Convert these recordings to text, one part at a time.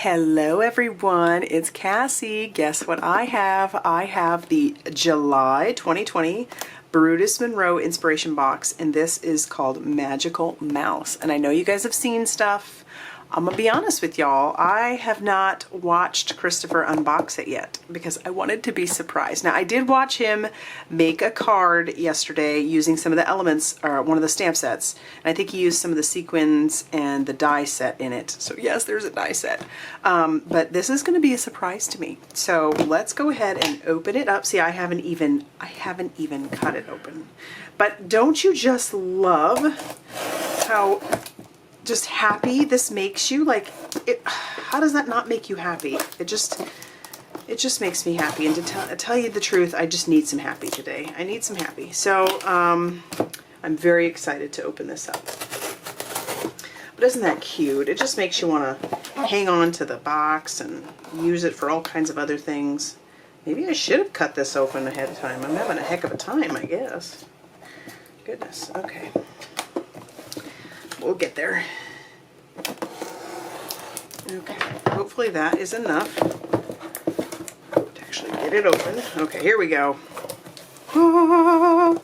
Hello everyone, it's Cassie. Guess what I have? I have the July 2020 Brutus Monroe Inspiration Box, and this is called Magical Mouse. And I know you guys have seen stuff. I'm gonna be honest with y'all, I have not watched Christopher unbox it yet because I wanted to be surprised. Now I did watch him make a card yesterday using some of the elements, or one of the stamp sets, and I think he used some of the sequins and the die set in it. So yes, there's a die set. But this is gonna be a surprise to me. So let's go ahead and open it up. See, I haven't even cut it open. But don't you just love how just happy this makes you? Like, how does that not make you happy? It just makes me happy. And to tell you the truth, I just need some happy today. I need some happy. So I'm very excited to open this up. But isn't that cute? It just makes you want to hang on to the box and use it for all kinds of other things. Maybe I should have cut this open ahead of time. I'm having a heck of a time, I guess. Goodness. Okay. We'll get there. Okay, hopefully that is enough to actually get it open. Okay, here we go. Ooh,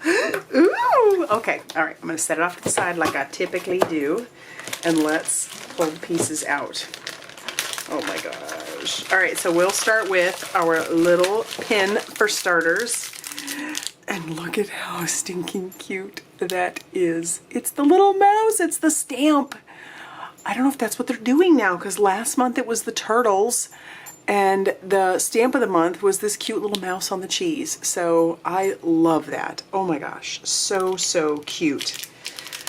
okay, all right, I'm gonna set it off to the side like I typically do, and let's pull the pieces out. Oh my gosh. All right, so we'll start with our little pin for starters. And look at how stinking cute that is. It's the little mouse, it's the stamp. I don't know if that's what they're doing now, because last month it was the turtles, and the stamp of the month was this cute little mouse on the cheese. So I love that. Oh my gosh, so, so cute.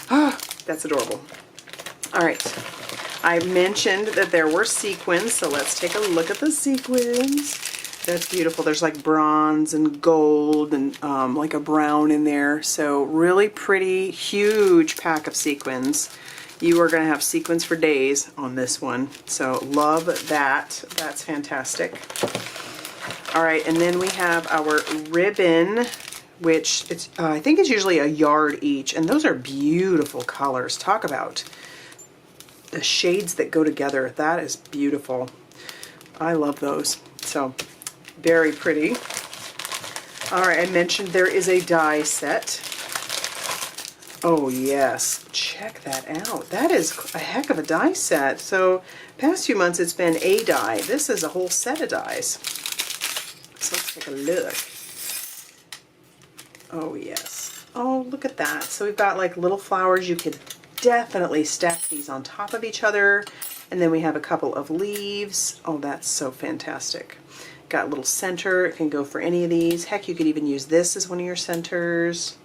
Ah, that's adorable. All right, I mentioned that there were sequins, so let's take a look at the sequins. That's beautiful. There's like bronze and gold and like a brown in there. So really pretty, huge pack of sequins. You are going to have sequins for days on this one. So love that. That's fantastic. All right, and then we have our ribbon, which it's I think it's usually a yard each. And those are beautiful colors. Talk about the shades that go together. That is beautiful. I love those. So very pretty. All right, I mentioned there is a die set. Oh yes, check that out. That is a heck of a die set. So past few months it's been a die. This is a whole set of dies. So let's take a look. Oh yes. Oh, look at that. So we've got like little flowers. You could definitely stack these on top of each other. And then we have a couple of leaves. Oh, that's so fantastic. Got a little center. It can go for any of these. Heck, you could even use this as one of your centers.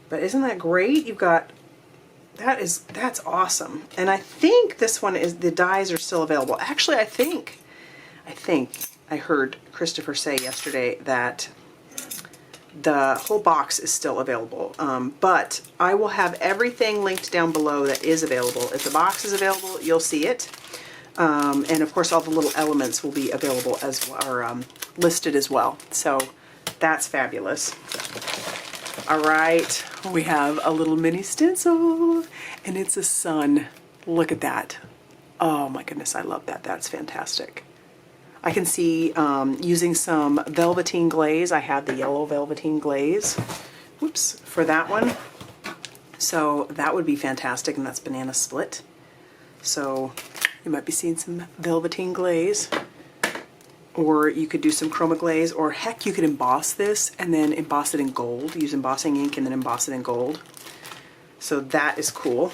But isn't that great? You've got, that's awesome. And I think this one is, the dies are still available. Actually, I think I heard Christopher say yesterday that the whole box is still available. But I will have everything linked down below that is available. If the box is available, you'll see it. And of course all the little elements will be available as well, or listed as well. So that's fabulous. All right, we have a little mini stencil, and it's a sun. Look at that. Oh my goodness, I love that. That's fantastic. I can see using some Velveteen glaze. I have the yellow Velveteen glaze, whoops, for that one. So that would be fantastic, and that's banana split. So you might be seeing some Velveteen glaze, or you could do some chroma glaze, or heck, you could emboss this and then emboss it in gold. Use embossing ink and then emboss it in gold. So that is cool.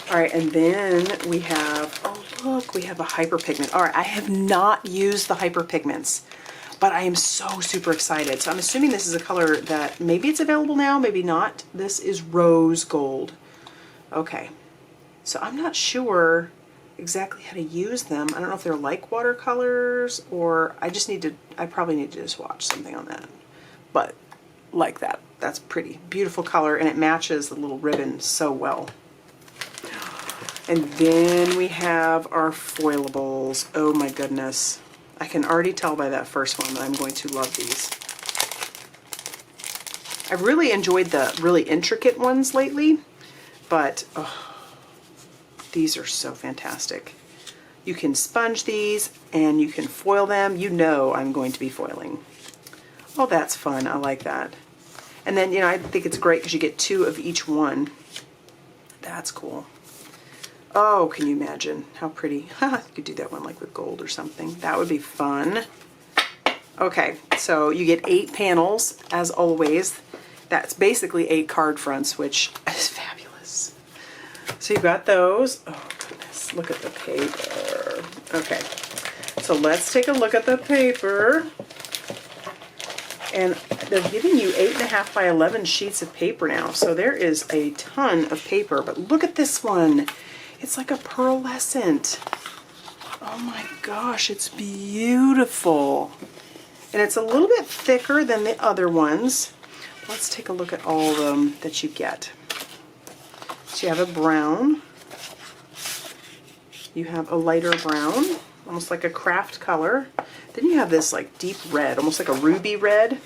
All right, and then we have, oh look, we have a hyperpigment. All right, I have not used the hyperpigments, but I am so super excited. So I'm assuming this is a color that maybe it's available now, maybe not. This is rose gold. Okay. So I'm not sure exactly how to use them. I don't know if they're like watercolors, or I probably need to just watch something on that. But like that, that's pretty. Beautiful color, and it matches the little ribbon so well. And then we have our foilables. Oh my goodness. I can already tell by that first one that I'm going to love these. I've really enjoyed the really intricate ones lately, but These are so fantastic. You can sponge these and you can foil them. You know I'm going to be foiling. Oh, that's fun. I like that. And then, you know, I think it's great because you get 2 of each one. That's cool. Oh, can you imagine how pretty? You could do that one like with gold or something. That would be fun. Okay, so you get 8 panels as always. That's basically 8 card fronts, which is fabulous. So you've got those. Oh goodness, look at the paper. Okay, so let's take a look at the paper. And they're giving you 8.5 by 11 sheets of paper now. So there is a ton of paper, but look at this one. It's like a pearlescent. Oh my gosh, it's beautiful. And it's a little bit thicker than the other ones. Let's take a look at all of them that you get. So you have a brown. You have a lighter brown, almost like a craft color. Then you have this like deep red, almost like a ruby red.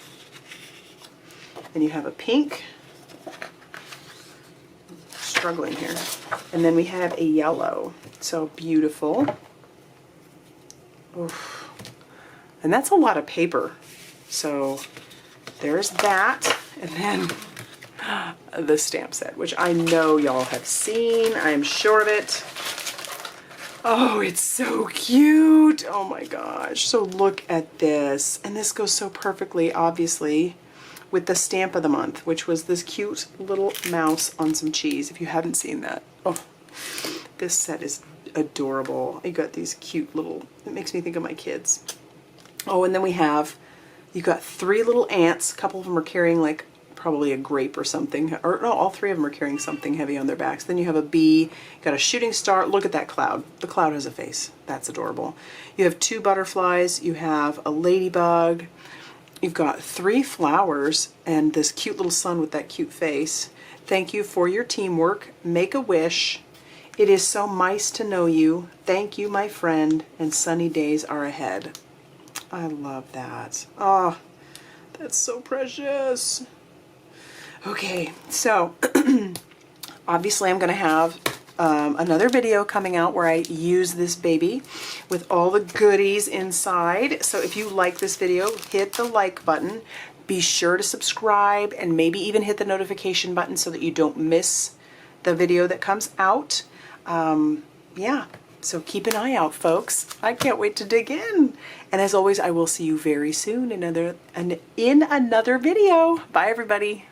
Then you have a pink. Struggling here. And then we have a yellow. So beautiful. Oof. And that's a lot of paper. So there's that. And then the stamp set, which I know y'all have seen. I'm sure of it. Oh, it's so cute. Oh my gosh. So look at this. And this goes so perfectly, obviously, with the stamp of the month, which was this cute little mouse on some cheese. If you haven't seen that. Oh, this set is adorable. You got these cute little, it makes me think of my kids. Oh, and then you got 3 little ants. A couple of them are carrying like probably a grape or something, or no, all 3 of them are carrying something heavy on their backs. Then you have a bee, you got a shooting star. Look at that cloud. The cloud has a face. That's adorable. You have 2 butterflies, you have a ladybug, you've got 3 flowers, and this cute little sun with that cute face. Thank you for your teamwork. Make a wish. It is so nice to know you. Thank you, my friend, and sunny days are ahead. I love that. Oh, that's so precious. Okay, so obviously I'm going to have another video coming out where I use this baby with all the goodies inside. So if you like this video, hit the like button. Be sure to subscribe and maybe even hit the notification button so that you don't miss the video that comes out. Yeah, so keep an eye out, folks. I can't wait to dig in. And as always, I will see you very soon in another video. Bye, everybody.